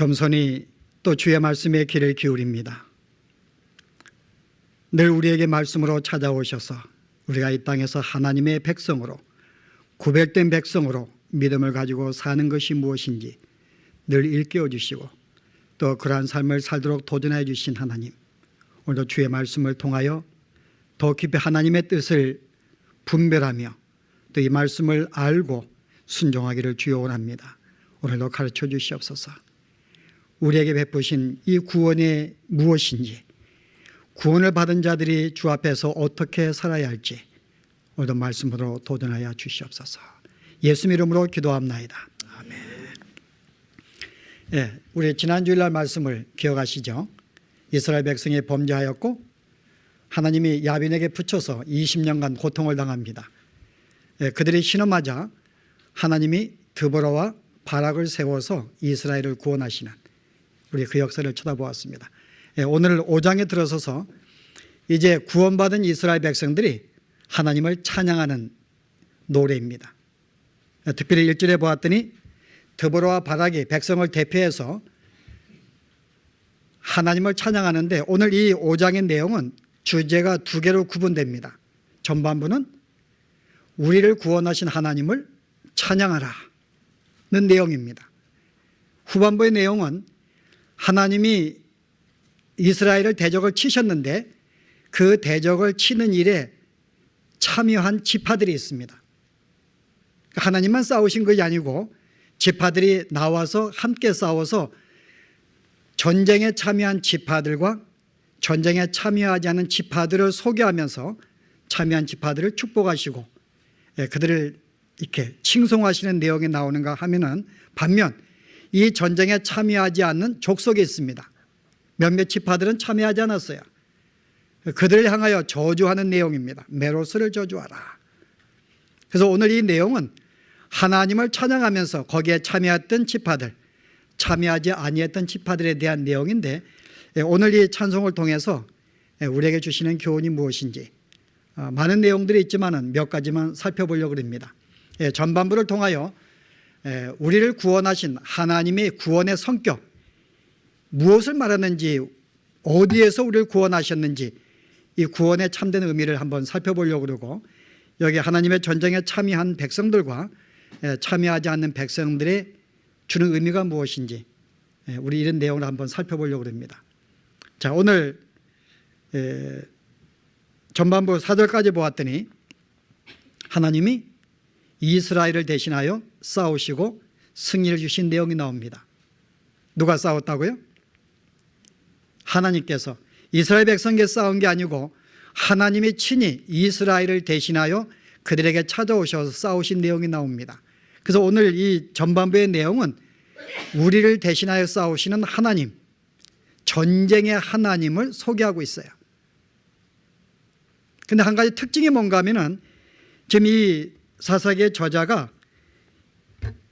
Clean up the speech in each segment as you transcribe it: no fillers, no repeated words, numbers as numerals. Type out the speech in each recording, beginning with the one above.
겸손히 또 주의 말씀에 귀를 기울입니다. 늘 우리에게 말씀으로 찾아오셔서 우리가 이 땅에서 하나님의 백성으로, 구별된 백성으로 믿음을 가지고 사는 것이 무엇인지 늘 일깨워 주시고 또 그러한 삶을 살도록 도전해 주신 하나님, 오늘도 주의 말씀을 통하여 더 깊이 하나님의 뜻을 분별하며 또 이 말씀을 알고 순종하기를 주여 원합니다. 오늘도 가르쳐 주시옵소서. 우리에게 베푸신 이 구원이 무엇인지, 구원을 받은 자들이 주 앞에서 어떻게 살아야 할지 오늘도 말씀으로 도전하여 주시옵소서. 예수 이름으로 기도합나이다. 아멘. 네, 우리 지난주일날 말씀을 기억하시죠? 이스라엘 백성이 범죄하였고 하나님이 야빈에게 붙여서 20년간 고통을 당합니다. 네, 그들이 신음하자 하나님이 드보라와 바락을 세워서 이스라엘을 구원하시는 우리 그 역사를 쳐다보았습니다. 오늘 5장에 들어서서 이제 구원받은 이스라엘 백성들이 하나님을 찬양하는 노래입니다. 특별히 1절에 보았더니 드보라와 바락이 백성을 대표해서 하나님을 찬양하는데 오늘 이 5장의 내용은 주제가 두 개로 구분됩니다. 전반부는 우리를 구원하신 하나님을 찬양하라는 내용입니다. 후반부의 내용은 하나님이 이스라엘을 대적을 치셨는데 그 대적을 치는 일에 참여한 지파들이 있습니다. 하나님만 싸우신 것이 아니고 지파들이 나와서 함께 싸워서 전쟁에 참여한 지파들과 전쟁에 참여하지 않은 지파들을 소개하면서 참여한 지파들을 축복하시고 그들을 이렇게 칭송하시는 내용이 나오는가 하면은 반면 이 전쟁에 참여하지 않는 족속이 있습니다. 몇몇 지파들은 참여하지 않았어요. 그들을 향하여 저주하는 내용입니다. 메로스를 저주하라. 그래서 오늘 이 내용은 하나님을 찬양하면서 거기에 참여했던 지파들, 참여하지 아니했던 지파들에 대한 내용인데 오늘 이 찬송을 통해서 우리에게 주시는 교훈이 무엇인지 많은 내용들이 있지만 몇 가지만 살펴보려고 합니다. 전반부를 통하여 우리를 구원하신 하나님의 구원의 성격, 무엇을 말하는지, 어디에서 우리를 구원하셨는지 이 구원의 참된 의미를 한번 살펴보려고 그러고 여기 하나님의 전쟁에 참여한 백성들과 참여하지 않는 백성들의 주는 의미가 무엇인지 우리 이런 내용을 한번 살펴보려고 합니다. 자, 오늘 전반부 4절까지 보았더니 하나님이 이스라엘을 대신하여 싸우시고 승리를 주신 내용이 나옵니다. 누가 싸웠다고요? 하나님께서. 이스라엘 백성에게 싸운 게 아니고 하나님이 친히 이스라엘을 대신하여 그들에게 찾아오셔서 싸우신 내용이 나옵니다. 그래서 오늘 이 전반부의 내용은 우리를 대신하여 싸우시는 하나님, 전쟁의 하나님을 소개하고 있어요. 그런데 한 가지 특징이 뭔가 하면은 지금 이 사사기의 저자가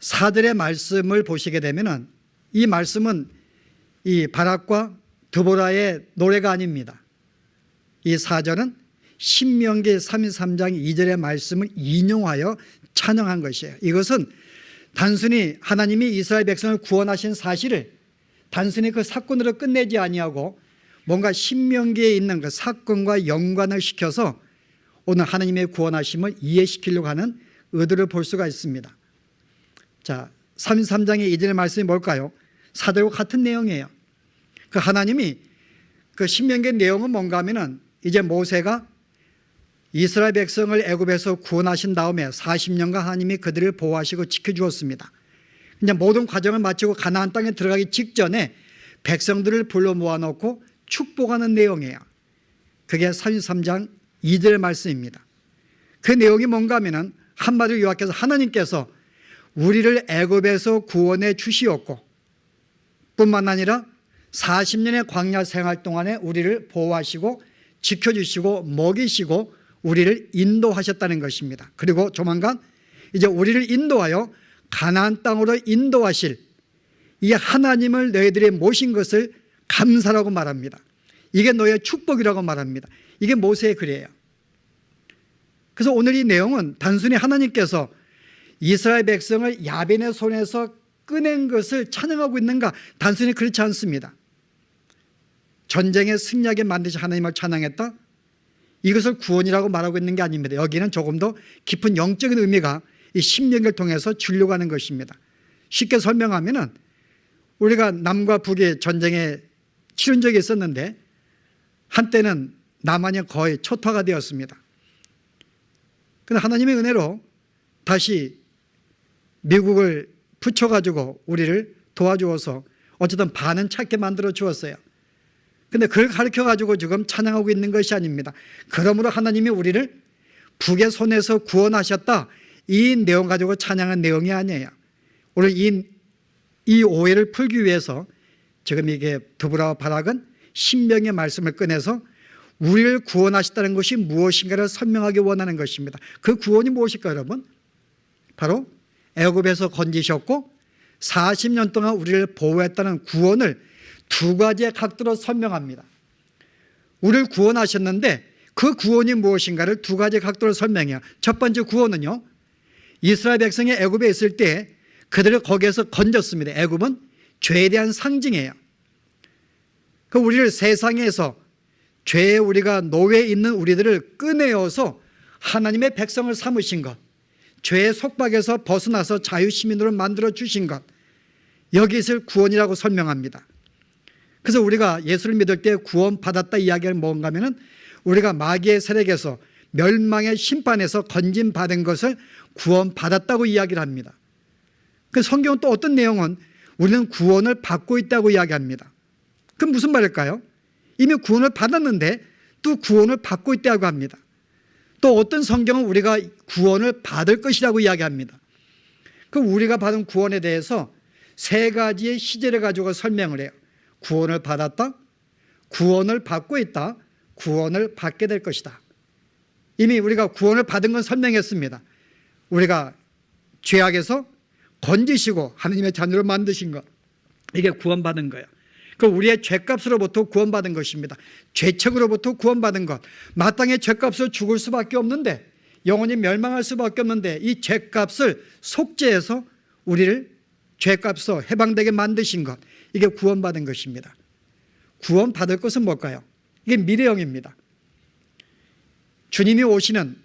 사들의 말씀을 보시게 되면은 이 말씀은 이 바락과 드보라의 노래가 아닙니다. 이 4절은 신명기 33장 2절의 말씀을 인용하여 찬양한 것이에요. 이것은 단순히 하나님이 이스라엘 백성을 구원하신 사실을 단순히 그 사건으로 끝내지 아니하고 뭔가 신명기에 있는 그 사건과 연관을 시켜서 오늘 하나님의 구원하심을 이해시키려고 하는 의도를 볼 수가 있습니다. 자, 33장의 2절의 말씀이 뭘까요? 4절과 같은 내용이에요. 그 하나님이 그 신명기의 내용은 뭔가 하면은 이제 모세가 이스라엘 백성을 애굽에서 구원하신 다음에 40년간 하나님이 그들을 보호하시고 지켜주었습니다. 이제 모든 과정을 마치고 가나안 땅에 들어가기 직전에 백성들을 불러 모아놓고 축복하는 내용이에요. 그게 33장 2절의 말씀입니다. 그 내용이 뭔가 하면은 한마디로 요약해서 하나님께서 우리를 애굽에서 구원해 주시었고 뿐만 아니라 40년의 광야 생활 동안에 우리를 보호하시고 지켜주시고 먹이시고 우리를 인도하셨다는 것입니다. 그리고 조만간 이제 우리를 인도하여 가나안 땅으로 인도하실 이 하나님을 너희들이 모신 것을 감사라고 말합니다. 이게 너의 축복이라고 말합니다. 이게 모세의 글이에요. 그래서 오늘 이 내용은 단순히 하나님께서 이스라엘 백성을 야벤의 손에서 꺼낸 것을 찬양하고 있는가? 단순히 그렇지 않습니다. 전쟁에 승리하게 만드신 하나님을 찬양했다? 이것을 구원이라고 말하고 있는 게 아닙니다. 여기는 조금 더 깊은 영적인 의미가 이 신명기를 통해서 주려고 하는 것입니다. 쉽게 설명하면은 우리가 남과 북의 전쟁에 치른 적이 있었는데 한때는 남한이 거의 초토화가 되었습니다. 그런데 하나님의 은혜로 다시 미국을 붙여가지고 우리를 도와주어서 어쨌든 반은 찾게 만들어 주었어요. 근데 그걸 가르쳐가지고 지금 찬양하고 있는 것이 아닙니다. 그러므로 하나님이 우리를 북의 손에서 구원하셨다, 이 내용 가지고 찬양한 내용이 아니에요. 오늘 이 오해를 풀기 위해서 지금 이게 드보라와 바락은 신명의 말씀을 꺼내서 우리를 구원하셨다는 것이 무엇인가를 설명하기 원하는 것입니다. 그 구원이 무엇일까요, 여러분? 바로 애굽에서 건지셨고 40년 동안 우리를 보호했다는 구원을 두 가지의 각도로 설명합니다. 우리를 구원하셨는데 그 구원이 무엇인가를 두 가지 각도로 설명해요. 첫 번째 구원은요, 이스라엘 백성이 애굽에 있을 때 그들을 거기에서 건졌습니다. 애굽은 죄에 대한 상징이에요. 그 우리를 세상에서 죄에 우리가 노예에 있는 우리들을 꺼내어서 하나님의 백성을 삼으신 것, 죄의 속박에서 벗어나서 자유시민으로 만들어 주신 것, 여기를 구원이라고 설명합니다. 그래서 우리가 예수를 믿을 때 구원받았다 이야기는 뭔가 하면은 우리가 마귀의 세력에서 멸망의 심판에서 건진받은 것을 구원받았다고 이야기를 합니다. 그 성경은 또 어떤 내용은 우리는 구원을 받고 있다고 이야기합니다. 그럼 무슨 말일까요? 이미 구원을 받았는데 또 구원을 받고 있다고 합니다. 또 어떤 성경은 우리가 구원을 받을 것이라고 이야기합니다. 그 우리가 받은 구원에 대해서 세 가지의 시제를 가지고 설명을 해요. 구원을 받았다, 구원을 받고 있다, 구원을 받게 될 것이다. 이미 우리가 구원을 받은 건 설명했습니다. 우리가 죄악에서 건지시고 하나님의 자녀로 만드신 것, 이게 구원받은 거예요. 그 우리의 죄값으로부터 구원받은 것입니다. 죄책으로부터 구원받은 것, 마땅히 죄값으로 죽을 수밖에 없는데, 영원히 멸망할 수밖에 없는데 이 죄값을 속죄해서 우리를 죄값으로 해방되게 만드신 것, 이게 구원받은 것입니다. 구원받을 것은 뭘까요? 이게 미래형입니다. 주님이 오시는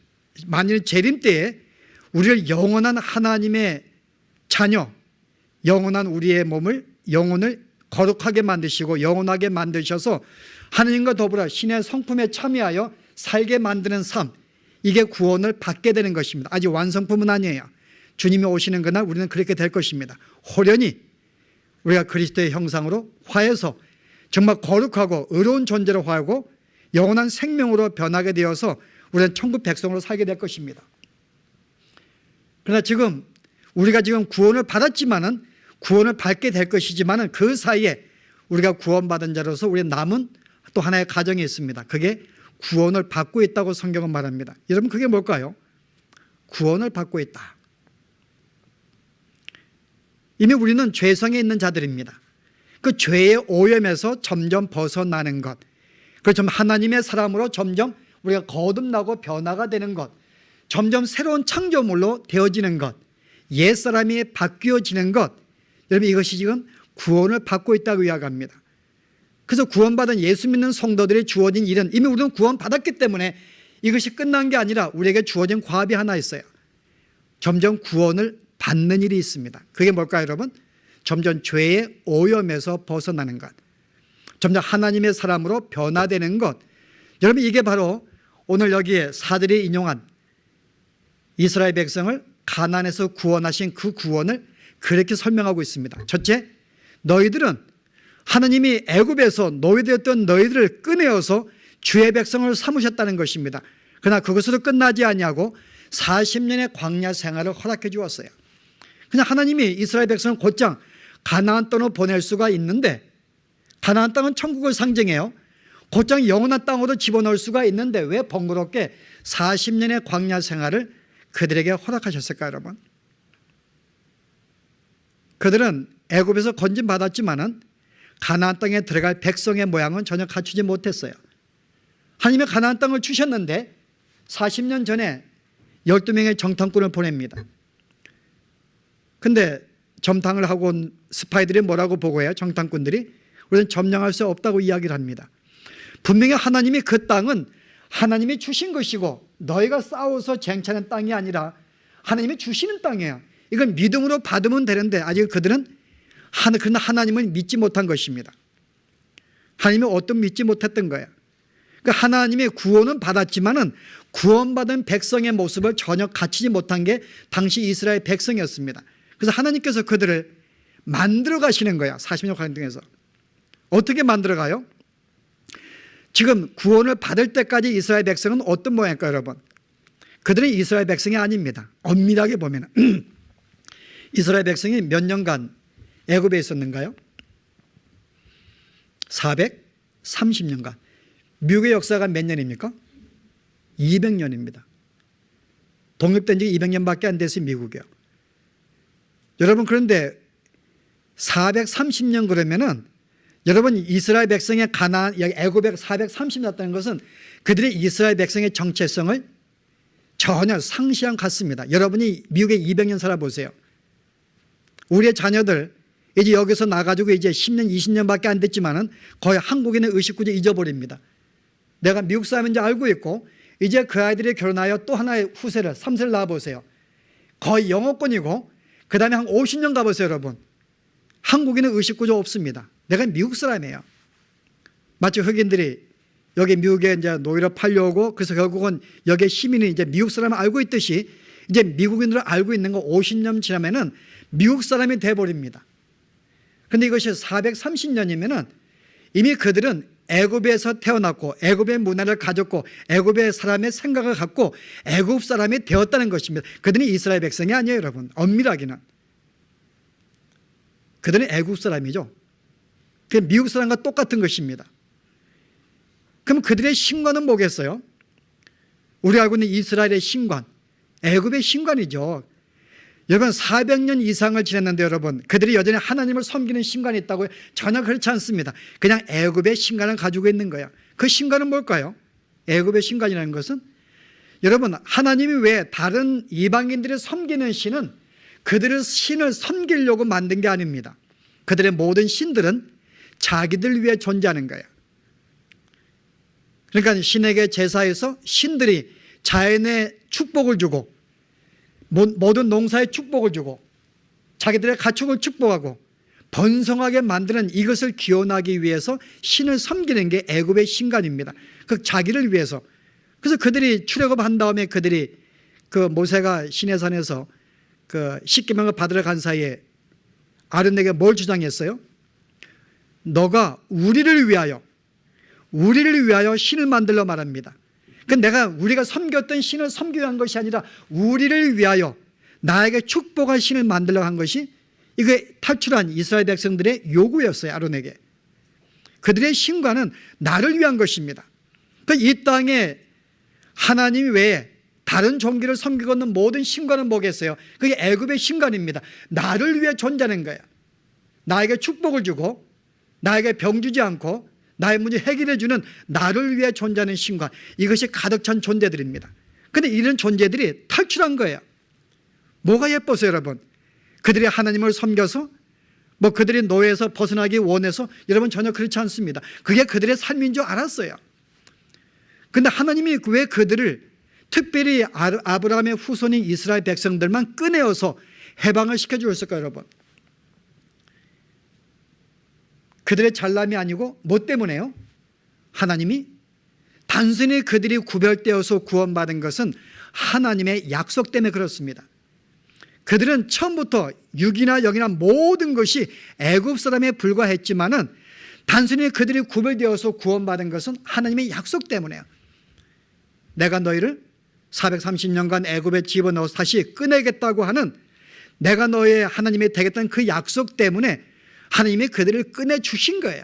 만일 재림 때에 우리를 영원한 하나님의 자녀, 영원한 우리의 몸을, 영혼을 거룩하게 만드시고 영원하게 만드셔서 하나님과 더불어 신의 성품에 참여하여 살게 만드는 삶, 이게 구원을 받게 되는 것입니다. 아직 완성품은 아니에요. 주님이 오시는 그날 우리는 그렇게 될 것입니다. 호련히 우리가 그리스도의 형상으로 화해서 정말 거룩하고 의로운 존재로 화하고 영원한 생명으로 변하게 되어서 우리는 천국 백성으로 살게 될 것입니다. 그러나 지금 우리가 지금 구원을 받았지만은 구원을 받게 될 것이지만은 그 사이에 우리가 구원받은 자로서 우리 남은 또 하나의 가정이 있습니다. 그게 구원을 받고 있다고 성경은 말합니다. 여러분, 그게 뭘까요? 구원을 받고 있다. 이미 우리는 죄성에 있는 자들입니다. 그 죄의 오염에서 점점 벗어나는 것, 그렇죠. 하나님의 사람으로 점점 우리가 거듭나고 변화가 되는 것, 점점 새로운 창조물로 되어지는 것, 옛사람이 바뀌어지는 것, 여러분, 이것이 지금 구원을 받고 있다고 이야기합니다. 그래서 구원받은 예수 믿는 성도들이 주어진 일은, 이미 우리는 구원받았기 때문에 이것이 끝난 게 아니라 우리에게 주어진 과업이 하나 있어요. 점점 구원을 받는 일이 있습니다. 그게 뭘까요, 여러분? 점점 죄의 오염에서 벗어나는 것, 점점 하나님의 사람으로 변화되는 것. 여러분, 이게 바로 오늘 여기에 사들이 인용한 이스라엘 백성을 가나안에서 구원하신 그 구원을 그렇게 설명하고 있습니다. 첫째, 너희들은 하나님이 애굽에서 노예되었던 너희들을 꺼내어서 주의 백성을 삼으셨다는 것입니다. 그러나 그것으로 끝나지 아니하고 40년의 광야 생활을 허락해 주었어요. 그냥 하나님이 이스라엘 백성을 곧장 가나안 땅으로 보낼 수가 있는데, 가나안 땅은 천국을 상징해요. 곧장 영원한 땅으로 집어넣을 수가 있는데 왜 번거롭게 40년의 광야 생활을 그들에게 허락하셨을까요, 여러분? 그들은 애굽에서 건진받았지만은 가나안 땅에 들어갈 백성의 모양은 전혀 갖추지 못했어요. 하나님이 가나안 땅을 주셨는데 40년 전에 12명의 정탐꾼을 보냅니다. 근데 점탕을 하고 온 스파이들이 뭐라고 보고해요? 정탐꾼들이 우리는 점령할 수 없다고 이야기를 합니다. 분명히 하나님이 그 땅은 하나님이 주신 것이고 너희가 싸워서 쟁취하는 땅이 아니라 하나님이 주시는 땅이에요. 이건 믿음으로 받으면 되는데 아직 그들은 그러나 하나님을 믿지 못한 것입니다. 하나님이 어떤 믿지 못했던 거예요. 그러니까 하나님의 구원은 받았지만은 구원받은 백성의 모습을 전혀 갖추지 못한 게 당시 이스라엘 백성이었습니다. 그래서 하나님께서 그들을 만들어 가시는 거야. 40년 과정에서. 어떻게 만들어 가요? 지금 구원을 받을 때까지 이스라엘 백성은 어떤 모양일까요, 여러분? 그들은 이스라엘 백성이 아닙니다. 엄밀하게 보면 이스라엘 백성이 몇 년간 애굽에 있었는가요? 430년간. 미국의 역사가 몇 년입니까? 200년입니다. 독립된 지 200년밖에 안 됐어요, 미국이요. 여러분, 그런데 430년 그러면은 여러분, 이스라엘 백성의 가나안, 여기 애굽에 430년 났다는 것은 그들이 이스라엘 백성의 정체성을 전혀 상실한 것 같습니다. 여러분이 미국에 200년 살아보세요. 우리의 자녀들 이제 여기서 나가지고 이제 10년, 20년밖에 안 됐지만은 거의 한국인의 의식구조 잊어버립니다. 내가 미국 사람인지 알고 있고 이제 그 아이들이 결혼하여 또 하나의 후세를, 3세를 낳아보세요. 거의 영어권이고 그 다음에 한 50년 가보세요, 여러분. 한국인의 의식구조 없습니다. 내가 미국 사람이에요. 마치 흑인들이 여기 미국에 이제 노예로 팔려오고 그래서 결국은 여기에 시민이 이제 미국 사람을 알고 있듯이 이제 미국인들을 알고 있는 거 50년 지나면은 미국 사람이 돼버립니다. 그런데 이것이 430년이면은 이미 그들은 애굽에서 태어났고 애굽의 문화를 가졌고 애굽의 사람의 생각을 갖고 애굽 사람이 되었다는 것입니다. 그들은 이스라엘 백성이 아니에요, 여러분. 엄밀하게는. 그들은 애굽 사람이죠. 그 미국 사람과 똑같은 것입니다. 그럼 그들의 신관은 뭐겠어요? 우리 알고 있는 이스라엘의 신관, 애굽의 신관이죠. 여러분 400년 이상을 지냈는데 여러분 그들이 여전히 하나님을 섬기는 신관이 있다고요? 전혀 그렇지 않습니다. 그냥 애굽의 신관을 가지고 있는 거예요. 그 신관은 뭘까요? 애굽의 신관이라는 것은 여러분 하나님이 왜 다른 이방인들이 섬기는 신은 그들의 신을 섬기려고 만든 게 아닙니다. 그들의 모든 신들은 자기들 위해 존재하는 거예요. 그러니까 신에게 제사에서 신들이 자연의 축복을 주고 모든 농사에 축복을 주고 자기들의 가축을 축복하고 번성하게 만드는 이것을 기원하기 위해서 신을 섬기는 게 애굽의 신관입니다. 그 자기를 위해서. 그래서 그들이 출애굽한 다음에 그들이 그 모세가 시내산에서 그 십계명을 받으러 간 사이에 아론에게 뭘 주장했어요? 너가 우리를 위하여 신을 만들러 말합니다. 우리가 섬겼던 신을 섬기려 한 것이 아니라 우리를 위하여 나에게 축복할 신을 만들려 한 것이 이게 탈출한 이스라엘 백성들의 요구였어요. 아론에게. 그들의 신관은 나를 위한 것입니다. 이 땅에 하나님 외에 다른 종교를 섬기고 있는 모든 신관은 뭐겠어요? 그게 애굽의 신관입니다. 나를 위해 존재하는 거예요. 나에게 축복을 주고 나에게 병 주지 않고 나의 문제 해결해 주는 나를 위해 존재하는 신관, 이것이 가득 찬 존재들입니다. 그런데 이런 존재들이 탈출한 거예요. 뭐가 예뻐서 여러분? 그들이 하나님을 섬겨서 그들이 노예에서 벗어나기 원해서 여러분 전혀 그렇지 않습니다. 그게 그들의 삶인 줄 알았어요. 그런데 하나님이 왜 그들을 특별히 아브라함의 후손인 이스라엘 백성들만 꺼내어서 해방을 시켜주었을까요, 여러분? 그들의 잘남이 아니고 뭐 때문에요? 하나님이 단순히 그들이 구별되어서 구원받은 것은 하나님의 약속 때문에 그렇습니다. 그들은 처음부터 육이나 영이나 모든 것이 애굽 사람에 불과했지만은 단순히 그들이 구별되어서 구원받은 것은 하나님의 약속 때문에요. 내가 너희를 430년간 애굽에 집어넣어서 다시 꺼내겠다고 하는 내가 너의 하나님이 되겠다는 그 약속 때문에 하나님이 그들을 꺼내주신 거예요.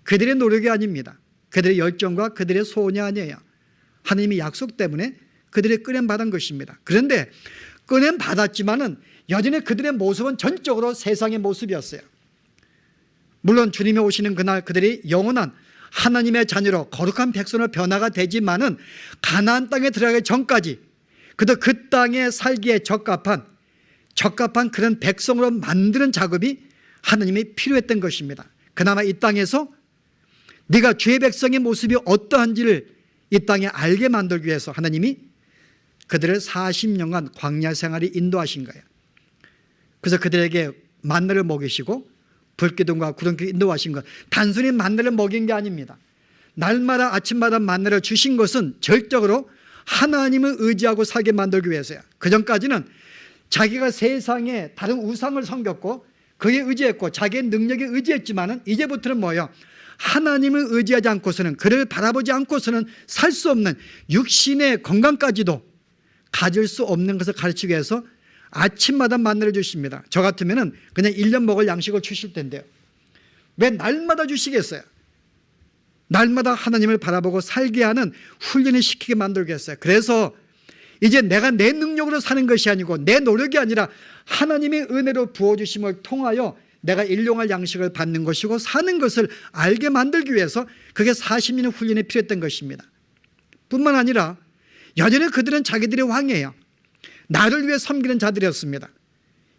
그들의 노력이 아닙니다. 그들의 열정과 그들의 소원이 아니에요. 하나님의 약속 때문에 그들이 꺼냄받은 것입니다. 그런데 꺼냄받았지만은 여전히 그들의 모습은 전적으로 세상의 모습이었어요. 물론 주님이 오시는 그날 그들이 영원한 하나님의 자녀로 거룩한 백성으로 변화가 되지만은 가나안 땅에 들어가기 전까지 그도 그 땅에 살기에 적합한 적합한 그런 백성으로 만드는 작업이 하나님이 필요했던 것입니다. 그나마 이 땅에서 네가 주의 백성의 모습이 어떠한지를 이 땅에 알게 만들기 위해서 하나님이 그들을 40년간 광야 생활에 인도하신 거예요. 그래서 그들에게 만나를 먹이시고 불기둥과 구름기둥 인도하신 것, 단순히 만나를 먹인 게 아닙니다. 날마다 아침마다 만나를 주신 것은 절적으로 하나님을 의지하고 살게 만들기 위해서야. 그전까지는 자기가 세상에 다른 우상을 섬겼고 그에 의지했고 자기의 능력에 의지했지만은 이제부터는 뭐예요? 하나님을 의지하지 않고서는, 그를 바라보지 않고서는 살 수 없는 육신의 건강까지도 가질 수 없는 것을 가르치기 위해서 아침마다 만나를 주십니다. 저 같으면 그냥 1년 먹을 양식을 주실 텐데요. 왜 날마다 주시겠어요? 날마다 하나님을 바라보고 살게 하는 훈련을 시키게 만들겠어요. 그래서 이제 내가 내 능력으로 사는 것이 아니고 내 노력이 아니라 하나님의 은혜로 부어주심을 통하여 내가 일용할 양식을 받는 것이고 사는 것을 알게 만들기 위해서 그게 40년의 훈련이 필요했던 것입니다. 뿐만 아니라 여전히 그들은 자기들의 왕이에요. 나를 위해 섬기는 자들이었습니다.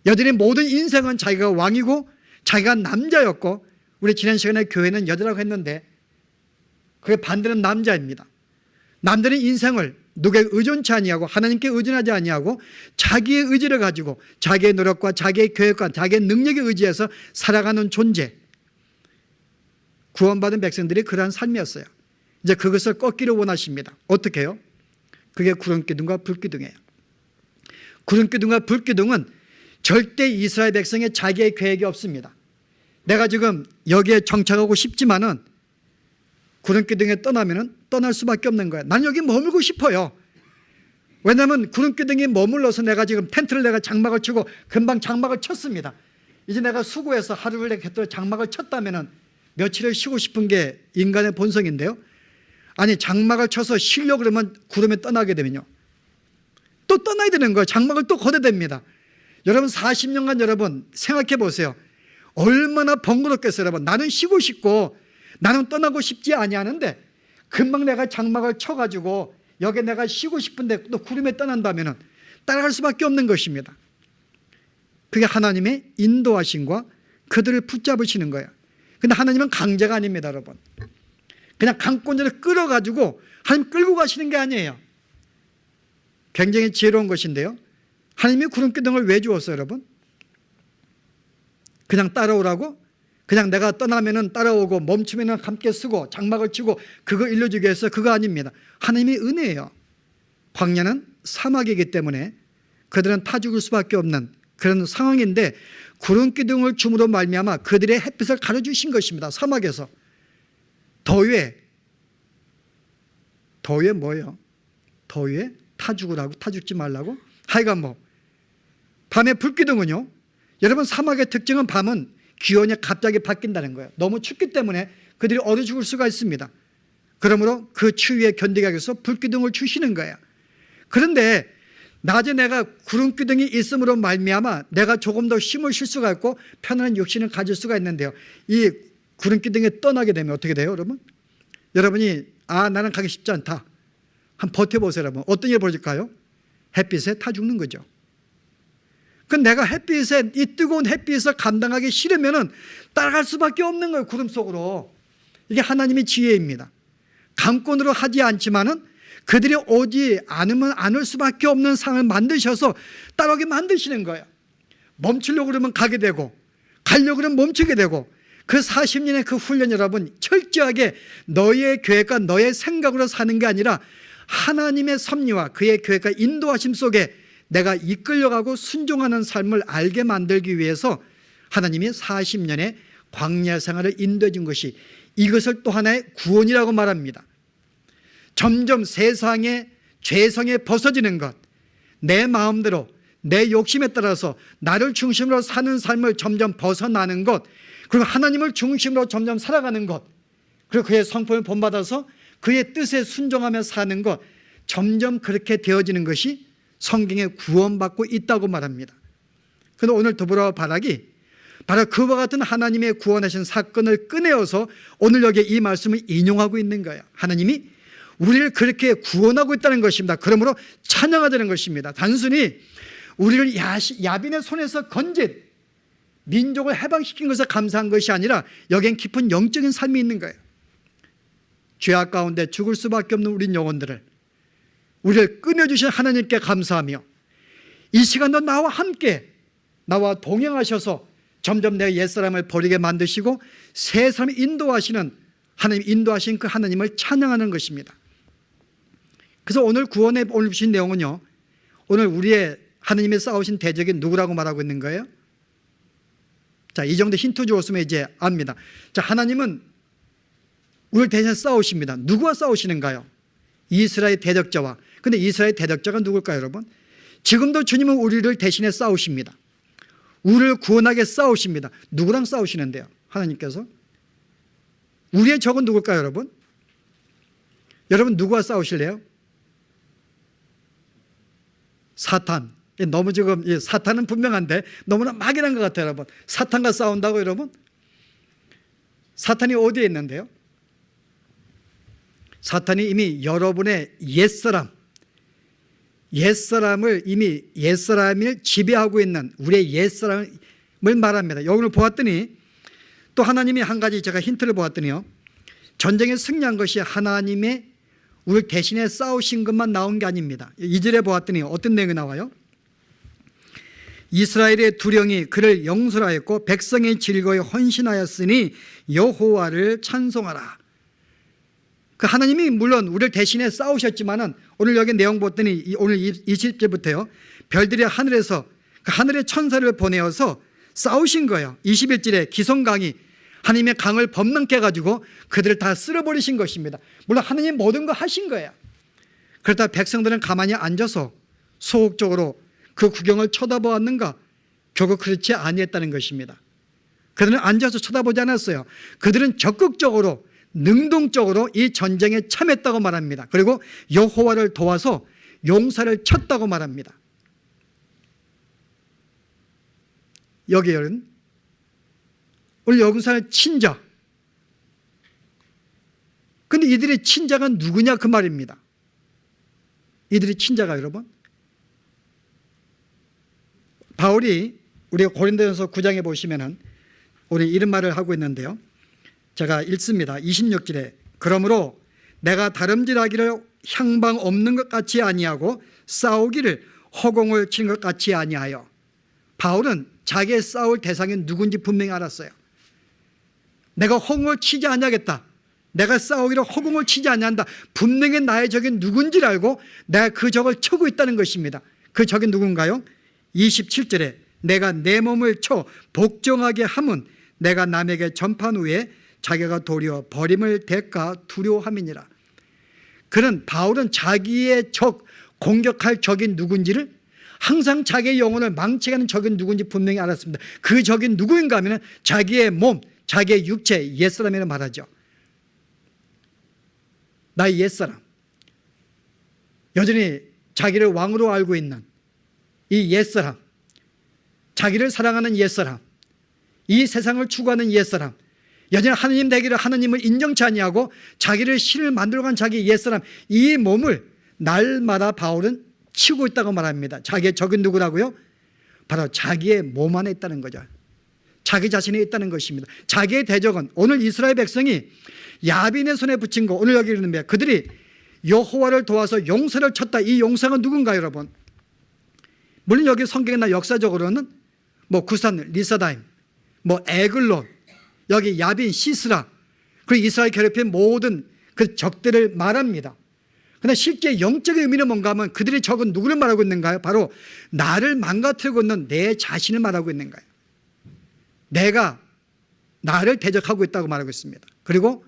여전히 모든 인생은 자기가 왕이고 자기가 남자였고, 우리 지난 시간에 교회는 여자라고 했는데 그게 반대는 남자입니다. 남들은 인생을 누구에 의존치 아니하고 하나님께 의존하지 아니하고 자기의 의지를 가지고 자기의 노력과 자기의 계획과 자기의 능력에 의지해서 살아가는 존재, 구원받은 백성들이 그러한 삶이었어요. 이제 그것을 꺾기를 원하십니다. 어떻게 해요? 그게 구름기둥과 불기둥이에요. 구름기둥과 불기둥은 절대 이스라엘 백성의 자기의 계획이 없습니다. 내가 지금 여기에 정착하고 싶지만은 구름기둥에 떠나면은 떠날 수밖에 없는 거예요. 난 여기 머물고 싶어요. 왜냐하면 구름기둥에 머물러서 내가 지금 텐트를 내가 장막을 치고 금방 장막을 쳤습니다. 이제 내가 수고해서 하루를 내가 장막을 쳤다면은 며칠을 쉬고 싶은 게 인간의 본성인데요. 아니, 장막을 쳐서 쉬려고 그러면 구름에 떠나게 되면요, 또 떠나야 되는 거예요. 장막을 또 걷어야 됩니다. 여러분 40년간 여러분 생각해 보세요. 얼마나 번거롭겠어요. 여러분, 나는 쉬고 싶고 나는 떠나고 싶지 아니하는데 금방 내가 장막을 쳐가지고 여기 내가 쉬고 싶은데 또 구름에 떠난다면 따라갈 수밖에 없는 것입니다. 그게 하나님의 인도하심과 그들을 붙잡으시는 거예요. 근데 하나님은 강제가 아닙니다. 여러분, 그냥 강권자를 끌어가지고 하나님 끌고 가시는 게 아니에요. 굉장히 지혜로운 것인데요, 하나님이 구름기둥을 왜 주었어요? 여러분, 그냥 따라오라고? 그냥 내가 떠나면은 따라오고 멈추면은 함께 쓰고 장막을 치고 그거 일러주기 위해서? 그거 아닙니다. 하나님의 은혜예요. 광야는 사막이기 때문에 그들은 타 죽을 수밖에 없는 그런 상황인데 구름기둥을 줌으로 말미암아 그들의 햇빛을 가려주신 것입니다. 사막에서. 더위에 뭐예요? 더위에 타 죽으라고? 타 죽지 말라고? 하여간 뭐 밤에 불기둥은요, 여러분 사막의 특징은 밤은 기온이 갑자기 바뀐다는 거예요. 너무 춥기 때문에 그들이 얼어 죽을 수가 있습니다. 그러므로 그 추위에 견디기 위해서 불기둥을 주시는 거예요. 그런데 낮에 내가 구름기둥이 있음으로 말미암아 내가 조금 더 힘을 쉴 수가 있고 편안한 육신을 가질 수가 있는데요, 이 구름기둥에 떠나게 되면 어떻게 돼요? 여러분이 나는 가기 쉽지 않다, 한번 버텨보세요. 여러분, 어떤 일이 벌어질까요? 햇빛에 타 죽는 거죠. 그 내가 햇빛에, 이 뜨거운 햇빛을 감당하기 싫으면은 따라갈 수밖에 없는 거예요. 구름 속으로. 이게 하나님의 지혜입니다. 강권으로 하지 않지만은 그들이 오지 않으면 않을 수밖에 없는 상황을 만드셔서 따라오게 만드시는 거예요. 멈추려고 그러면 가게 되고 가려고 그러면 멈추게 되고, 그 40년의 그 훈련, 여러분 철저하게 너의 계획과 너의 생각으로 사는 게 아니라 하나님의 섭리와 그의 계획과 인도하심 속에 내가 이끌려가고 순종하는 삶을 알게 만들기 위해서 하나님이 40년의 광야 생활을 인도해 준 것이, 이것을 또 하나의 구원이라고 말합니다. 점점 세상의 죄성에 벗어지는 것, 내 마음대로 내 욕심에 따라서 나를 중심으로 사는 삶을 점점 벗어나는 것, 그리고 하나님을 중심으로 점점 살아가는 것, 그리고 그의 성품을 본받아서 그의 뜻에 순종하며 사는 것, 점점 그렇게 되어지는 것이 성경에 구원받고 있다고 말합니다. 그런데 오늘 더불어 바라기, 바로 그와 같은 하나님의 구원하신 사건을 꺼내어서 오늘 여기 이 말씀을 인용하고 있는 거예요. 하나님이 우리를 그렇게 구원하고 있다는 것입니다. 그러므로 찬양하자는 것입니다. 단순히 우리를 야빈의 손에서 건진 민족을 해방시킨 것에 감사한 것이 아니라 여기엔 깊은 영적인 삶이 있는 거예요. 죄악 가운데 죽을 수밖에 없는 우리 영혼들을 우리를 끊어주신 하나님께 감사하며 이 시간도 나와 함께 나와 동행하셔서 점점 내 옛사람을 버리게 만드시고 새 사람을 인도하시는 하나님, 인도하신 그 하나님을 찬양하는 것입니다. 그래서 오늘 구원에 오늘 주신 내용은요, 오늘 우리의 하나님의 싸우신 대적이 누구라고 말하고 있는 거예요? 자, 이 정도 힌트 주었으면 이제 압니다. 자, 하나님은 우리를 대신 싸우십니다. 누구와 싸우시는가요? 이스라엘 대적자와. 근데 이스라엘 대적자가 누굴까요, 여러분? 지금도 주님은 우리를 대신해 싸우십니다. 우리를 구원하게 싸우십니다. 누구랑 싸우시는데요? 하나님께서. 우리의 적은 누굴까요, 여러분? 여러분 누구와 싸우실래요? 사탄. 너무 지금 사탄은 분명한데 너무나 막연한 것 같아요, 여러분. 사탄과 싸운다고, 여러분? 사탄이 어디에 있는데요? 사탄이 이미 여러분의 옛사람을 이미 옛사람을 지배하고 있는 우리의 옛사람을 말합니다. 오늘 보았더니 또 하나님이 한 가지 제가 힌트를 보았더니요, 전쟁에 승리한 것이 하나님의 우리를 대신해 싸우신 것만 나온 게 아닙니다. 2절에 보았더니 어떤 내용이 나와요? 이스라엘의 두령이 그를 영설하였고 백성의 즐거이 헌신하였으니 여호와를 찬송하라. 그 하나님이 물론 우리를 대신해 싸우셨지만은 오늘 여기 내용 보았더니 오늘 20절부터요, 별들이 하늘에서 그 하늘의 천사를 보내어서 싸우신 거예요. 21절에 기송강이 하나님의 강을 범람케 해가지고 그들을 다 쓸어버리신 것입니다. 물론 하나님 모든 거 하신 거예요. 그러다 백성들은 가만히 앉아서 소극적으로 그 구경을 쳐다보았는가? 결국 그렇지 아니했다는 것입니다. 그들은 앉아서 쳐다보지 않았어요. 그들은 적극적으로 능동적으로 이 전쟁에 참여했다고 말합니다. 그리고 여호와를 도와서 용사를 쳤다고 말합니다. 여기에는 오늘 용사를 친 자. 근데 이들의 친자가 누구냐 그 말입니다. 이들의 친자가 여러분, 바울이 우리가 고린도전서 9장에 보시면은 우리 이런 말을 하고 있는데요, 제가 읽습니다. 26절에 그러므로 내가 다름질하기를 향방 없는 것 같이 아니하고 싸우기를 허공을 치는 것 같이 아니하여. 바울은 자기의 싸울 대상이 누군지 분명히 알았어요. 내가 허공을 치지 아니하겠다, 내가 싸우기를 허공을 치지 아니한다, 분명히 나의 적이 누군지를 알고 내가 그 적을 치고 있다는 것입니다. 그 적이 누군가요? 27절에 내가 내 몸을 쳐 복종하게 함은 내가 남에게 전판 후에 자기가 도리어 버림을 대가 두려워함이니라. 그는 바울은 자기의 적, 공격할 적이 누군지를, 항상 자기의 영혼을 망치게 하는 적이 누군지 분명히 알았습니다. 그 적이 누구인가 하면 자기의 몸, 자기의 육체, 옛사람이라 말하죠. 나의 옛사람, 여전히 자기를 왕으로 알고 있는 이 옛사람, 자기를 사랑하는 옛사람, 이 세상을 추구하는 옛사람, 여전히 하나님 되기를 하나님을 인정치 아니하고 자기를 신을 만들어간 자기 옛사람, 이 몸을 날마다 바울은 치고 있다고 말합니다. 자기의 적은 누구라고요? 바로 자기의 몸 안에 있다는 거죠. 자기 자신에 있다는 것입니다. 자기의 대적은 오늘 이스라엘 백성이 야빈의 손에 붙인 거, 오늘 여기 있는데 그들이 여호와를 도와서 용사를 쳤다. 이 용사가 누군가요, 여러분? 물론 여기 성경이나 역사적으로는 뭐 구산 리사다임, 뭐 에글론, 여기 야빈 시스라, 그리고 이스라엘 괴롭힌 모든 그 적들을 말합니다. 그러나 실제 영적인 의미는 뭔가 하면 그들의 적은 누구를 말하고 있는가요? 바로 나를 망가뜨리고 있는 내 자신을 말하고 있는 거예요. 내가 나를 대적하고 있다고 말하고 있습니다. 그리고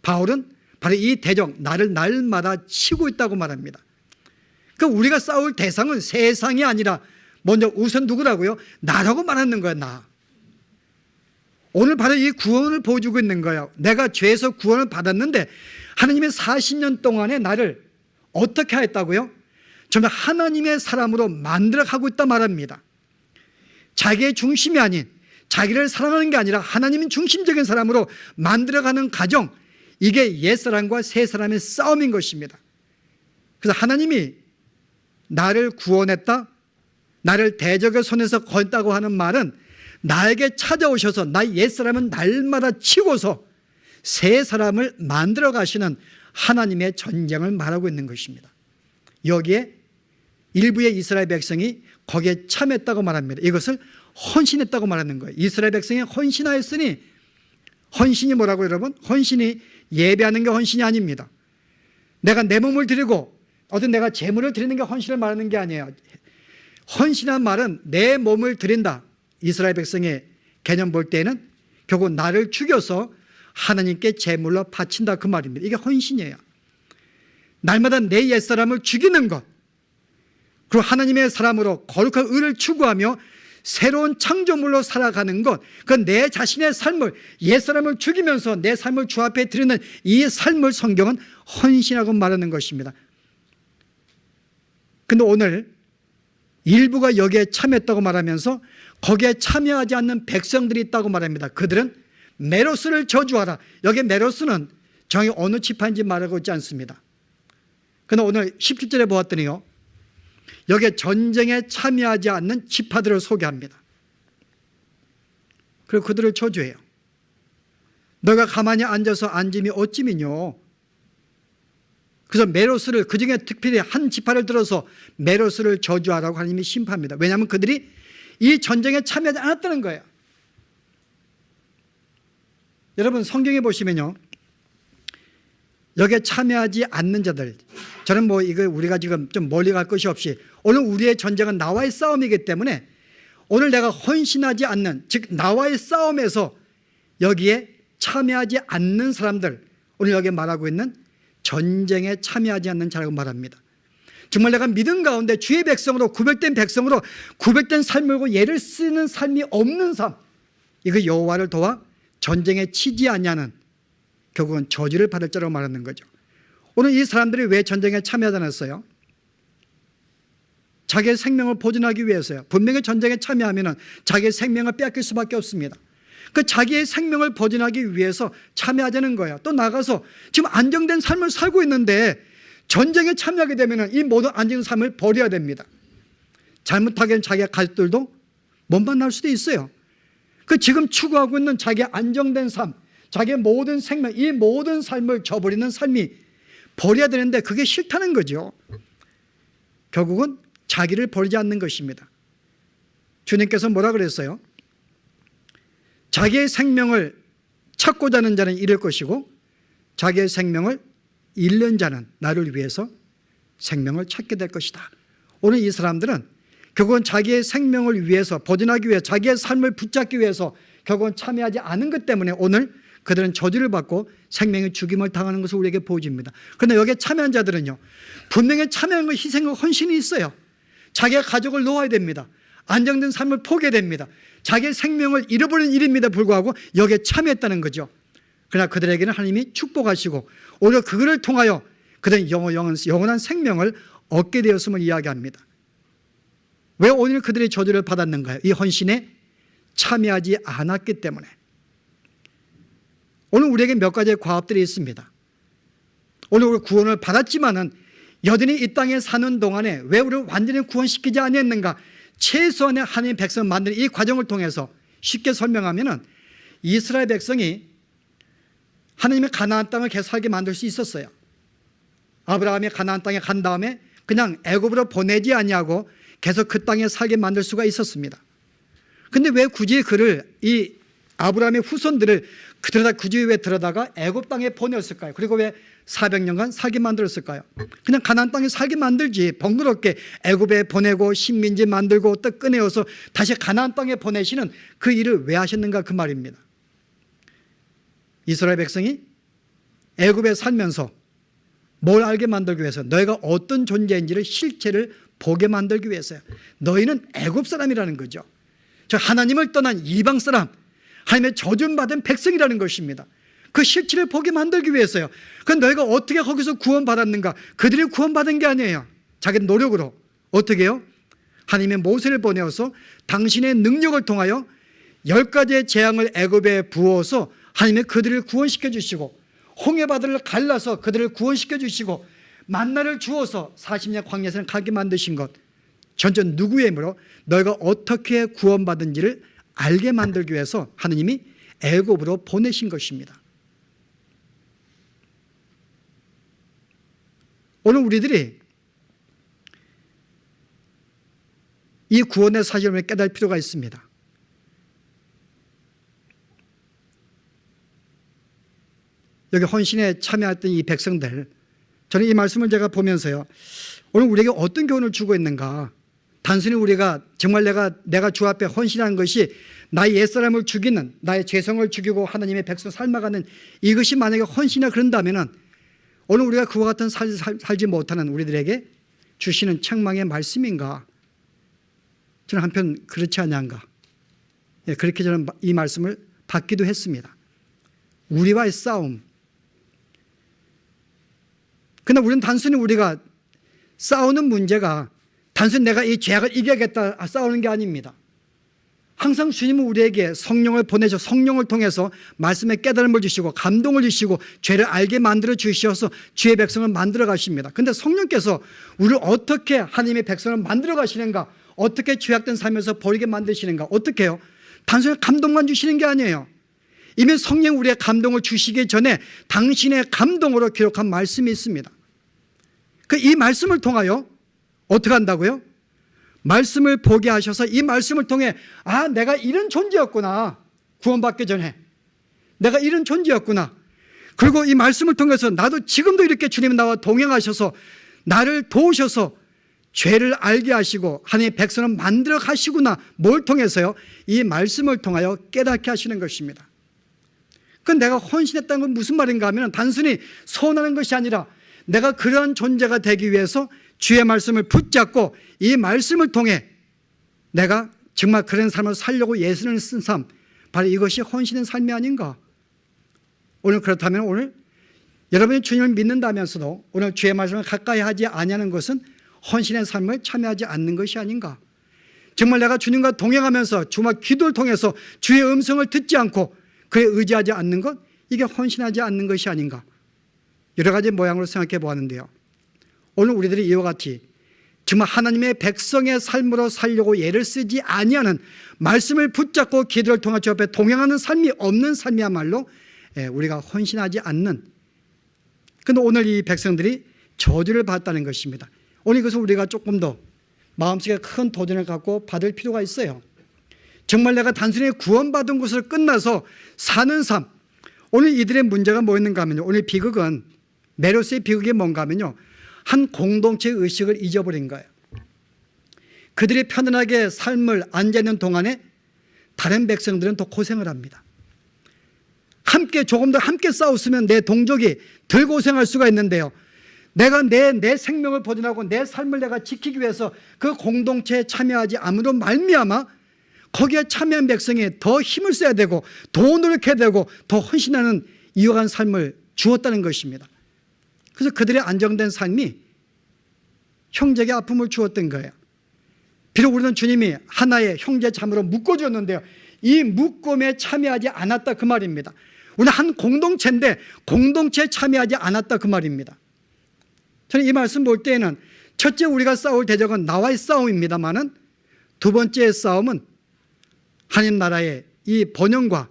바울은 바로 이 대적, 나를 날마다 치고 있다고 말합니다. 그러니까 우리가 싸울 대상은 세상이 아니라 먼저 우선 누구라고요? 나라고 말하는 거야, 나. 오늘 바로 이 구원을 보여주고 있는 거예요. 내가 죄에서 구원을 받았는데 하나님의 40년 동안에 나를 어떻게 하였다고요? 정말 하나님의 사람으로 만들어가고 있다 말합니다. 자기의 중심이 아닌, 자기를 사랑하는 게 아니라 하나님인 중심적인 사람으로 만들어가는 과정, 이게 옛사람과 새사람의 싸움인 것입니다. 그래서 하나님이 나를 구원했다, 나를 대적의 손에서 건다고 하는 말은 나에게 찾아오셔서 나의 옛사람은 날마다 치고서 새 사람을 만들어 가시는 하나님의 전쟁을 말하고 있는 것입니다. 여기에 일부의 이스라엘 백성이 거기에 참했다고 말합니다. 이것을 헌신했다고 말하는 거예요. 이스라엘 백성이 헌신하였으니, 헌신이 뭐라고 여러분? 헌신이 예배하는 게 헌신이 아닙니다. 내가 내 몸을 드리고 어떤 내가 재물을 드리는 게 헌신을 말하는 게 아니에요. 헌신한 말은 내 몸을 드린다. 이스라엘 백성의 개념 볼 때는 결국 나를 죽여서 하나님께 제물로 바친다 그 말입니다. 이게 헌신이에요. 날마다 내 옛사람을 죽이는 것, 그리고 하나님의 사람으로 거룩한 의를 추구하며 새로운 창조물로 살아가는 것, 그건 내 자신의 삶을, 옛사람을 죽이면서 내 삶을 주 앞에 드리는 이 삶을 성경은 헌신하고 말하는 것입니다. 근데 오늘 일부가 여기에 참여했다고 말하면서 거기에 참여하지 않는 백성들이 있다고 말합니다. 그들은 메로스를 저주하라. 여기 메로스는 정확히 어느 지파인지 말하고 있지 않습니다. 그런데 오늘 17절에 보았더니요, 여기에 전쟁에 참여하지 않는 지파들을 소개합니다. 그리고 그들을 저주해요. 너가 가만히 앉아서 앉음이 어찌미뇨. 그래서 메로스를, 그중에 특별히 한 지파를 들어서 메로스를 저주하라고 하나님이 심판합니다. 왜냐하면 그들이 이 전쟁에 참여하지 않았다는 거예요. 여러분 성경에 보시면요, 여기에 참여하지 않는 자들, 저는 뭐 이거 우리가 지금 좀 멀리 갈 것이 없이 오늘 우리의 전쟁은 나와의 싸움이기 때문에 오늘 내가 헌신하지 않는, 즉 나와의 싸움에서 여기에 참여하지 않는 사람들, 오늘 여기에 말하고 있는 전쟁에 참여하지 않는 자라고 말합니다. 정말 내가 믿음 가운데 주의 백성으로, 구별된 백성으로 구별된 삶을 예를 쓰는 삶이 없는 삶, 이거 여호와를 도와 전쟁에 치지 않냐는 결국은 저주를 받을 자라고 말하는 거죠. 오늘 이 사람들이 왜 전쟁에 참여하지 않았어요? 자기의 생명을 보존하기 위해서요. 분명히 전쟁에 참여하면 자기의 생명을 빼앗길 수밖에 없습니다. 그 자기의 생명을 보존하기 위해서 참여하자는 거예요. 또 나가서 지금 안정된 삶을 살고 있는데 전쟁에 참여하게 되면 이 모든 안정된 삶을 버려야 됩니다. 잘못하게 자기의 가족들도 못 만날 수도 있어요. 그 지금 추구하고 있는 자기의 안정된 삶, 자기의 모든 생명, 이 모든 삶을 저버리는 삶이 버려야 되는데 그게 싫다는 거죠. 결국은 자기를 버리지 않는 것입니다. 주님께서 뭐라 그랬어요? 자기의 생명을 찾고자 하는 자는 잃을 것이고 자기의 생명을 잃는 자는 나를 위해서 생명을 찾게 될 것이다. 오늘 이 사람들은 결국은 자기의 생명을 위해서, 보존하기 위해서, 자기의 삶을 붙잡기 위해서 결국은 참여하지 않은 것 때문에 오늘 그들은 저주를 받고 생명의 죽임을 당하는 것을 우리에게 보여줍니다. 그런데 여기에 참여한 자들은요, 분명히 참여한 것, 희생과 헌신이 있어요. 자기의 가족을 놓아야 됩니다. 안정된 삶을 포기해야 됩니다. 자기의 생명을 잃어버리는 일임에도 불구하고 여기에 참여했다는 거죠. 그러나 그들에게는 하나님이 축복하시고 오히려 그들을 통하여 그들은 영원한 생명을 얻게 되었음을 이야기합니다. 왜 오늘 그들이 저주를 받았는가요? 이 헌신에 참여하지 않았기 때문에. 오늘 우리에게 몇 가지의 과업들이 있습니다. 오늘 우리 구원을 받았지만은 여전히 이 땅에 사는 동안에 왜 우리를 완전히 구원시키지 아니했는가? 최소한의 하나님의 백성을 만드는 이 과정을 통해서 쉽게 설명하면은 이스라엘 백성이 하나님의 가나안 땅을 계속 살게 만들 수 있었어요. 아브라함이 가나안 땅에 간 다음에 그냥 애굽으로 보내지 아니하고 계속 그 땅에 살게 만들 수가 있었습니다. 근데 왜 굳이 그를, 이 아브라함의 후손들을 굳이 왜 들어다가 애굽 땅에 보냈을까요? 그리고 왜 400년간 살게 만들었을까요? 그냥 가나안 땅에 살게 만들지 번거롭게 애굽에 보내고 식민지 만들고 또 꺼내어서 다시 가나안 땅에 보내시는 그 일을 왜 하셨는가 그 말입니다. 이스라엘 백성이 애굽에 살면서 뭘 알게 만들기 위해서, 너희가 어떤 존재인지를 실체를 보게 만들기 위해서요. 너희는 애굽 사람이라는 거죠. 저 하나님을 떠난 이방 사람, 하나님의 저주받은 백성이라는 것입니다. 그 실체를 보게 만들기 위해서요. 그럼 너희가 어떻게 거기서 구원받았는가? 그들이 구원받은 게 아니에요. 자기 노력으로. 어떻게 해요? 하나님의 모세를 보내어서 당신의 능력을 통하여 10가지의 재앙을 애굽에 부어서 하나님의 그들을 구원시켜 주시고, 홍해바다를 갈라서 그들을 구원시켜 주시고, 만나를 주어서 40년 광야에서 가게 만드신 것, 전체 누구의 힘으로 너희가 어떻게 구원받은지를 알게 만들기 위해서 하느님이 애굽으로 보내신 것입니다. 오늘 우리들이 이 구원의 사실을 깨달을 필요가 있습니다. 여기 헌신에 참여했던 이 백성들, 저는 이 말씀을 제가 보면서요, 오늘 우리에게 어떤 교훈을 주고 있는가. 단순히 우리가 정말 내가 주 앞에 헌신하는 것이 나의 옛사람을 죽이는, 나의 죄성을 죽이고 하나님의 백성 삶아가는 이것이 만약에 헌신이라 그런다면 오늘 우리가 그와 같은 살지 못하는 우리들에게 주시는 책망의 말씀인가? 저는 한편 그렇지 않냐인가? 그렇게 저는 이 말씀을 받기도 했습니다. 우리와의 싸움. 그러나 우리는 단순히 우리가 싸우는 문제가 단순히 내가 이 죄악을 이겨야겠다 싸우는 게 아닙니다. 항상 주님은 우리에게 성령을 보내셔 성령을 통해서 말씀의 깨달음을 주시고 감동을 주시고 죄를 알게 만들어 주셔서 주의 백성을 만들어 가십니다. 그런데 성령께서 우리를 어떻게 하나님의 백성을 만들어 가시는가, 어떻게 죄악된 삶에서 버리게 만드시는가, 어떻게 해요? 단순히 감동만 주시는 게 아니에요. 이미 성령 우리의 감동을 주시기 전에 당신의 감동으로 기록한 말씀이 있습니다. 이 말씀을 통하여 어떻게 한다고요? 말씀을 보게 하셔서 이 말씀을 통해 아, 내가 이런 존재였구나. 구원받기 전에 내가 이런 존재였구나. 그리고 이 말씀을 통해서 나도 지금도 이렇게 주님 나와 동행하셔서 나를 도우셔서 죄를 알게 하시고 하나님의 백성을 만들어 가시구나. 뭘 통해서요? 이 말씀을 통하여 깨닫게 하시는 것입니다. 그건 내가 헌신했다는 건 무슨 말인가 하면 단순히 소원하는 것이 아니라 내가 그러한 존재가 되기 위해서 주의 말씀을 붙잡고 이 말씀을 통해 내가 정말 그런 삶을 살려고 예수를 쓴 삶, 바로 이것이 헌신의 삶이 아닌가. 오늘 그렇다면 오늘 여러분이 주님을 믿는다면서도 오늘 주의 말씀을 가까이 하지 아니하는 것은 헌신의 삶을 참여하지 않는 것이 아닌가. 정말 내가 주님과 동행하면서 정말 기도를 통해서 주의 음성을 듣지 않고 그에 의지하지 않는 것, 이게 헌신하지 않는 것이 아닌가. 여러 가지 모양으로 생각해 보았는데요, 오늘 우리들이 이와 같이 정말 하나님의 백성의 삶으로 살려고 애를 쓰지 아니하는 말씀을 붙잡고 기도를 통해 주 앞에 동행하는 삶이 없는 삶이야말로 우리가 헌신하지 않는. 그런데 오늘 이 백성들이 저주를 받았다는 것입니다. 오늘 이것을 우리가 조금 더 마음속에 큰 도전을 갖고 받을 필요가 있어요. 정말 내가 단순히 구원받은 것으로 끝나서 사는 삶. 오늘 이들의 문제가 뭐였는가 하면요, 오늘 비극은, 메로스의 비극이 뭔가 하면요, 한 공동체의 의식을 잊어버린 거예요. 그들이 편안하게 삶을 앉아있는 동안에 다른 백성들은 더 고생을 합니다. 함께 조금 더 함께 싸웠으면 내 동족이 덜 고생할 수가 있는데요, 내가 내 생명을 보존하고 내 삶을 내가 지키기 위해서 그 공동체에 참여하지 않음으로 말미암아 거기에 참여한 백성이 더 힘을 써야 되고 더 노력해야 되고 더 헌신하는 이어간 삶을 주었다는 것입니다. 그래서 그들의 안정된 삶이 형제에게 아픔을 주었던 거예요. 비록 우리는 주님이 하나의 형제 자매로 묶어주었는데요, 이 묶음에 참여하지 않았다 그 말입니다. 우리는 한 공동체인데 공동체에 참여하지 않았다 그 말입니다. 저는 이 말씀 볼 때에는 첫째 우리가 싸울 대적은 나와의 싸움입니다만은 두 번째의 싸움은 하나님 나라의 이 번영과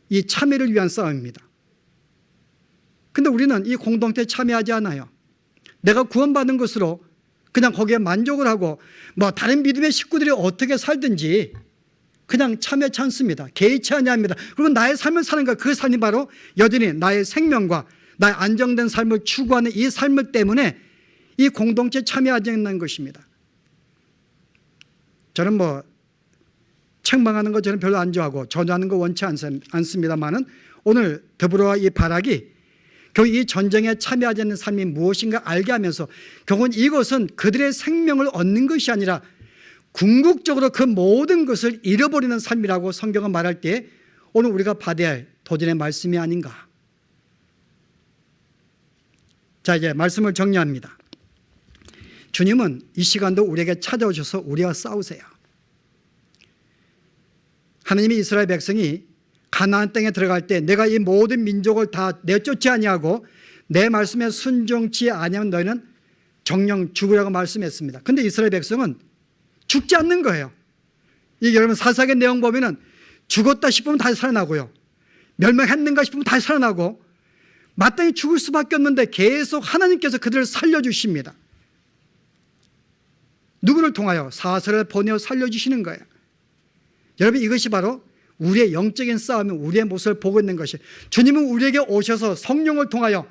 이 참여를 위한 싸움입니다. 그런데 우리는 이 공동체에 참여하지 않아요. 내가 구원받은 것으로 그냥 거기에 만족을 하고 뭐 다른 믿음의 식구들이 어떻게 살든지 그냥 참여치 않습니다. 개의치 아니합니다. 그리고 나의 삶을 사는 것, 그 삶이 바로 여전히 나의 생명과 나의 안정된 삶을 추구하는 이 삶을 때문에 이 공동체에 참여하지 않는 것입니다. 저는 뭐 책망하는 거 저는 별로 안 좋아하고 전하는 거 원치 않습니다만은 오늘 더불어와 이 바락이 결국 이 전쟁에 참여하지 않는 삶이 무엇인가 알게 하면서 결국은 이것은 그들의 생명을 얻는 것이 아니라 궁극적으로 그 모든 것을 잃어버리는 삶이라고 성경은 말할 때 오늘 우리가 받아야 할 도전의 말씀이 아닌가. 자, 이제 말씀을 정리합니다. 주님은 이 시간도 우리에게 찾아오셔서 우리와 싸우세요. 하나님이 이스라엘 백성이 가나안 땅에 들어갈 때 내가 이 모든 민족을 다 내쫓지 아니하고 내 말씀에 순종치 아니하면 너희는 정령 죽으라고 말씀했습니다. 그런데 이스라엘 백성은 죽지 않는 거예요. 이게 여러분 사사기 내용 보면은 죽었다 싶으면 다시 살아나고요, 멸망했는가 싶으면 다시 살아나고, 마땅히 죽을 수밖에 없는데 계속 하나님께서 그들을 살려주십니다. 누구를 통하여? 사사를 보내어 살려주시는 거예요. 여러분, 이것이 바로 우리의 영적인 싸움이 우리의 모습을 보고 있는 것이, 주님은 우리에게 오셔서 성령을 통하여,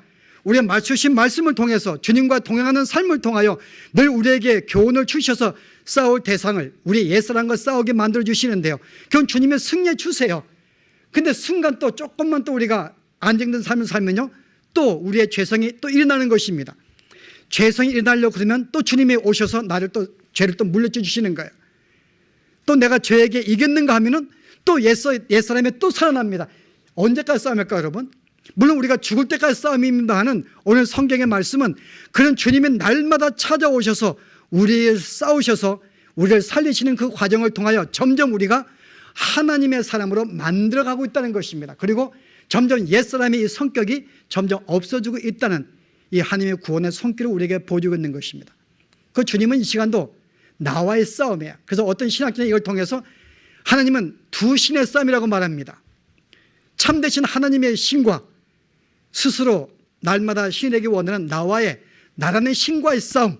우리의 주신 말씀을 통해서, 주님과 동행하는 삶을 통하여 늘 우리에게 교훈을 주셔서 싸울 대상을, 우리 옛사람과 싸우게 만들어 주시는데요, 그건 주님의 승리해 주세요. 근데 순간 또 조금만 또 우리가 안정된 삶을 살면요, 또 우리의 죄성이 또 일어나는 것입니다. 죄성이 일어나려고 그러면 또 주님이 오셔서 나를 또 죄를 또 물려줘 주시는 거예요. 또 내가 죄에게 이겼는가 하면은 또 옛사람이 또 살아납니다. 언제까지 싸움일까 여러분? 물론 우리가 죽을 때까지 싸움입니다 하는 오늘 성경의 말씀은, 그런 주님이 날마다 찾아오셔서 우리를 싸우셔서 우리를 살리시는 그 과정을 통하여 점점 우리가 하나님의 사람으로 만들어가고 있다는 것입니다. 그리고 점점 옛사람의 이 성격이 점점 없어지고 있다는 이 하나님의 구원의 손길을 우리에게 보여주고 있는 것입니다. 그 주님은 이 시간도 나와의 싸움이에요. 그래서 어떤 신학자는 이걸 통해서 하나님은 두 신의 싸움이라고 말합니다. 참되신 하나님의 신과 스스로 날마다 신에게 원하는 나라는 신과의 싸움,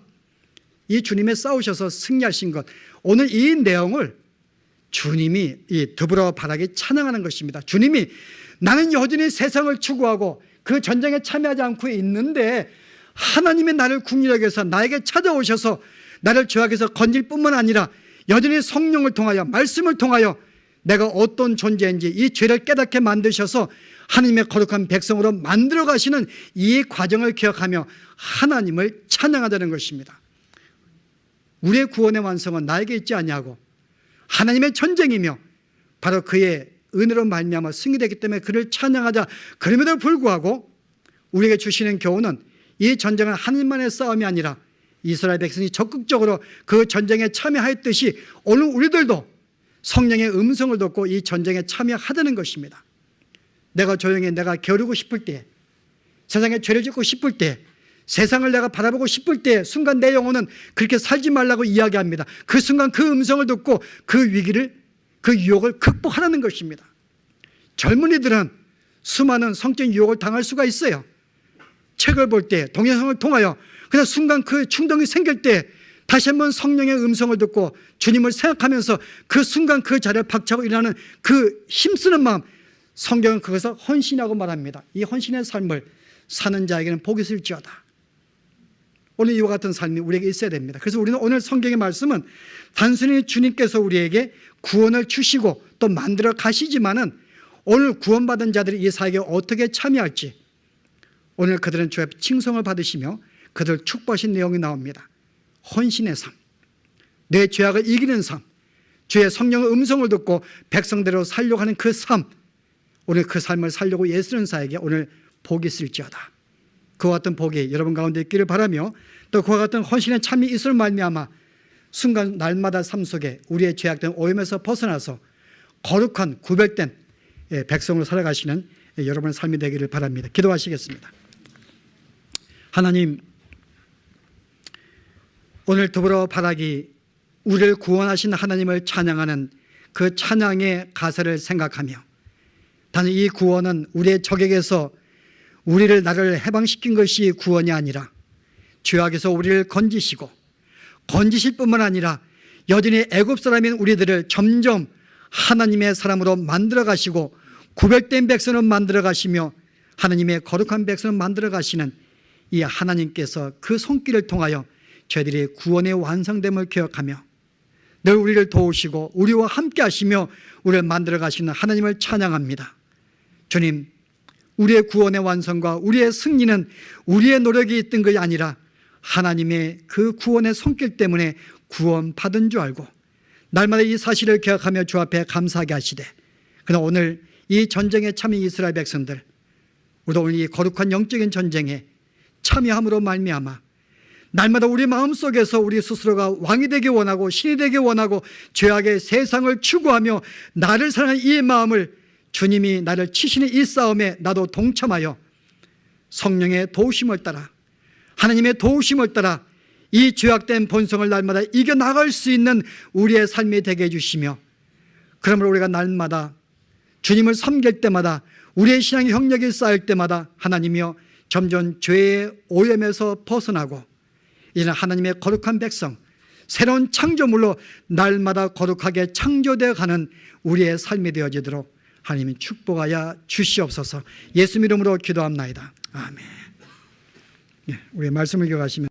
이 주님의 싸우셔서 승리하신 것, 오늘 이 내용을 주님이 이 더불어 바라기 찬양하는 것입니다. 주님이 나는 여전히 세상을 추구하고 그 전쟁에 참여하지 않고 있는데 하나님의 나를 국리하기 위해서 나에게 찾아오셔서 나를 죄악에서 건질 뿐만 아니라 여전히 성령을 통하여, 말씀을 통하여 내가 어떤 존재인지 이 죄를 깨닫게 만드셔서 하나님의 거룩한 백성으로 만들어 가시는 이 과정을 기억하며 하나님을 찬양하자는 것입니다. 우리의 구원의 완성은 나에게 있지 아니하고 하나님의 전쟁이며 바로 그의 은혜로 말미암아 승리되기 때문에 그를 찬양하자. 그럼에도 불구하고 우리에게 주시는 교훈은 이 전쟁은 하나님만의 싸움이 아니라 이스라엘 백성이 적극적으로 그 전쟁에 참여하였듯이 오늘 우리들도 성령의 음성을 듣고 이 전쟁에 참여하자는 것입니다. 내가 조용히 내가 겨루고 싶을 때, 세상에 죄를 짓고 싶을 때, 세상을 내가 바라보고 싶을 때 순간 내 영혼은 그렇게 살지 말라고 이야기합니다. 그 순간 그 음성을 듣고 그 위기를, 그 유혹을 극복하라는 것입니다. 젊은이들은 수많은 성적인 유혹을 당할 수가 있어요. 책을 볼 때, 동영상을 통하여 그냥 순간 그 충동이 생길 때 다시 한번 성령의 음성을 듣고 주님을 생각하면서 그 순간 그 자리를 박차고 일어나는 그 힘쓰는 마음, 성경은 그것을 헌신이라고 말합니다. 이 헌신의 삶을 사는 자에게는 복이 있을지어다. 오늘 이와 같은 삶이 우리에게 있어야 됩니다. 그래서 우리는 오늘 성경의 말씀은 단순히 주님께서 우리에게 구원을 주시고 또 만들어 가시지만은 오늘 구원받은 자들이 이 사역에 어떻게 참여할지, 오늘 그들은 주의 칭송을 받으시며 그들을 축복하신 내용이 나옵니다. 헌신의 삶, 내 죄악을 이기는 삶, 주의 성령의 음성을 듣고 백성대로 살려고 하는 그 삶, 오늘 그 삶을 살려고 애쓰는 자에게 오늘 복이 있을지어다. 그와 같은 복이 여러분 가운데 있기를 바라며, 또 그와 같은 헌신의 참이 있을 말미암아 순간 날마다 삶 속에 우리의 죄악된 오염에서 벗어나서 거룩한 구별된 백성으로 살아가시는 여러분의 삶이 되기를 바랍니다. 기도하시겠습니다. 하나님, 오늘 더불어 바라기 우리를 구원하신 하나님을 찬양하는 그 찬양의 가사를 생각하며, 단지 이 구원은 우리의 적에게서 나를 해방시킨 것이 구원이 아니라 죄악에서 우리를 건지시고, 건지실 뿐만 아니라 여전히 애굽 사람인 우리들을 점점 하나님의 사람으로 만들어 가시고 구별된 백성을 만들어 가시며 하나님의 거룩한 백성을 만들어 가시는 이 하나님께서 그 손길을 통하여 저희들이 구원의 완성됨을 기억하며 늘 우리를 도우시고 우리와 함께 하시며 우리를 만들어 가시는 하나님을 찬양합니다. 주님, 우리의 구원의 완성과 우리의 승리는 우리의 노력이 있던 것이 아니라 하나님의 그 구원의 손길 때문에 구원받은 줄 알고 날마다 이 사실을 기억하며 주 앞에 감사하게 하시되, 그러나 오늘 이 전쟁에 참여한 이스라엘 백성들, 우리도 오늘 이 거룩한 영적인 전쟁에 참여함으로 말미암아 날마다 우리 마음속에서 우리 스스로가 왕이 되기 원하고 신이 되기 원하고 죄악의 세상을 추구하며 나를 사랑하는 이 마음을, 주님이 나를 치시는 이 싸움에 나도 동참하여 성령의 도우심을 따라, 하나님의 도우심을 따라 이 죄악된 본성을 날마다 이겨나갈 수 있는 우리의 삶이 되게 해주시며, 그러므로 우리가 날마다 주님을 섬길 때마다, 우리의 신앙의 형력이 쌓일 때마다 하나님이여 점점 죄의 오염에서 벗어나고 이제는 하나님의 거룩한 백성, 새로운 창조물로 날마다 거룩하게 창조되어 가는 우리의 삶이 되어지도록 하나님이 축복하여 주시옵소서. 예수 이름으로 기도합나이다. 아멘. 우리의 말씀을 기억하시면